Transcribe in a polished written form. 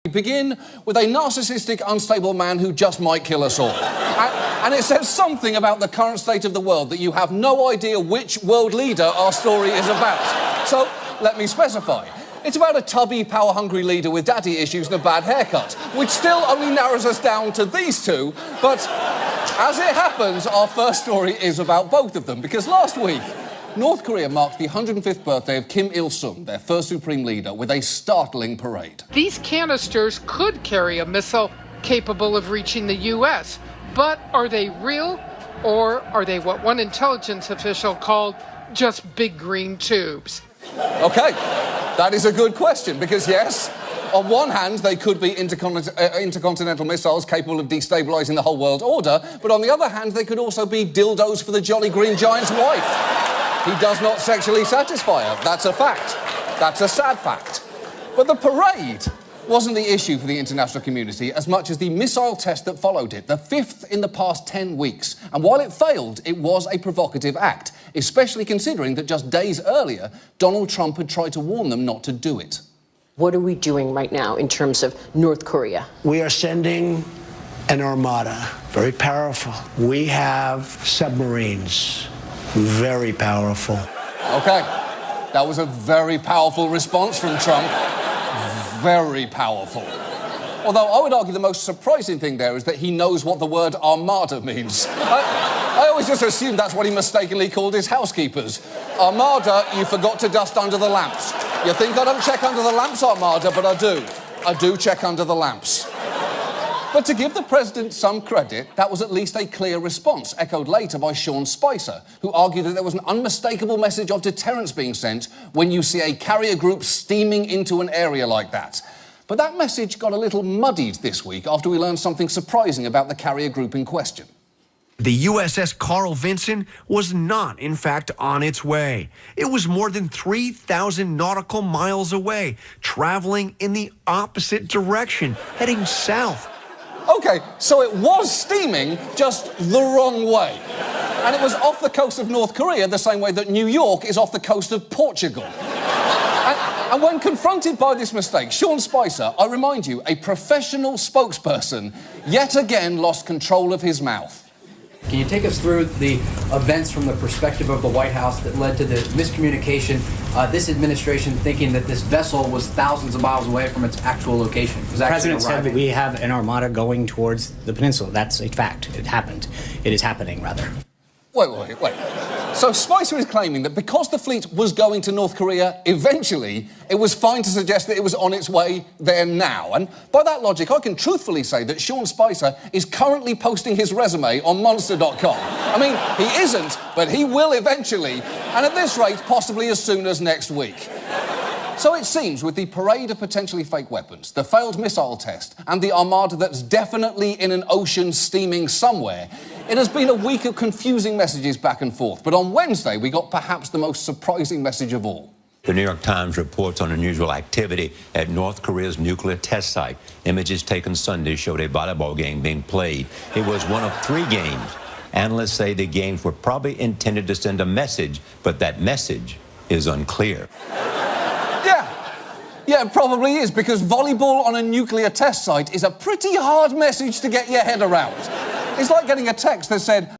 Begin with a narcissistic, unstable man who just might kill us all. And it says something about the current state of the world that you have no idea which world leader our story is about. So, let me specify. It's about a tubby, power-hungry leader with daddy issues and a bad haircut, which still only narrows us down to these two, but as it happens, our first story is about both of them, because last week, North Korea marked the 105th birthday of Kim Il-sung, their first supreme leader, with a startling parade. These canisters could carry a missile capable of reaching the U.S., but are they real, or are they what one intelligence official called just big green tubes? OK, that is a good question, because yes, on one hand, they could be intercontinental missiles capable of destabilising the whole world order, but on the other hand, they could also be dildos for the Jolly Green Giant's wife. He does not sexually satisfy her. That's a fact. That's a sad fact. But the parade wasn't the issue for the international community as much as the missile test that followed it, the fifth in the past 10 weeks. And while it failed, it was a provocative act, especially considering that just days earlier, Donald Trump had tried to warn them not to do it. What are we doing right now in terms of North Korea? We are sending an armada, very powerful. We have submarines. Very powerful. OK, that was a very powerful response from Trump. Very powerful. Although I would argue the most surprising thing there is that he knows what the word armada means. I always just assumed that's what he mistakenly called his housekeepers. Armada, you forgot to dust under the lamps. You think I don't check under the lamps, Armada, but I do. I do check under the lamps. But to give the president some credit, that was at least a clear response, echoed later by Sean Spicer, who argued that there was an unmistakable message of deterrence being sent when you see a carrier group steaming into an area like that. But that message got a little muddied this week after we learned something surprising about the carrier group in question. The USS Carl Vinson was not, in fact, on its way. It was more than 3,000 nautical miles away, traveling in the opposite direction, heading south. OK, so it was steaming, just the wrong way. And it was off the coast of North Korea the same way that New York is off the coast of Portugal. And when confronted by this mistake, Sean Spicer, I remind you, a professional spokesperson, yet again lost control of his mouth. Can you take us through the events from the perspective of the White House that led to the miscommunication, this administration thinking that this vessel was thousands of miles away from its actual location? The president said that we have an armada going towards the peninsula. That's a fact. It happened. It is happening, rather. Wait. So Spicer is claiming that because the fleet was going to North Korea eventually, it was fine to suggest that it was on its way there now. And by that logic, I can truthfully say that Sean Spicer is currently posting his resume on Monster.com. I mean, he isn't, but he will eventually. And at this rate, possibly as soon as next week. So it seems with the parade of potentially fake weapons, the failed missile test, and the armada that's definitely in an ocean steaming somewhere, it has been a week of confusing messages back and forth. But on Wednesday, we got perhaps the most surprising message of all. The New York Times reports on unusual activity at North Korea's nuclear test site. Images taken Sunday showed a volleyball game being played. It was one of 3 games. Analysts say the games were probably intended to send a message, but that message is unclear. Yeah, it probably is, because volleyball on a nuclear test site is a pretty hard message to get your head around. It's like getting a text that said,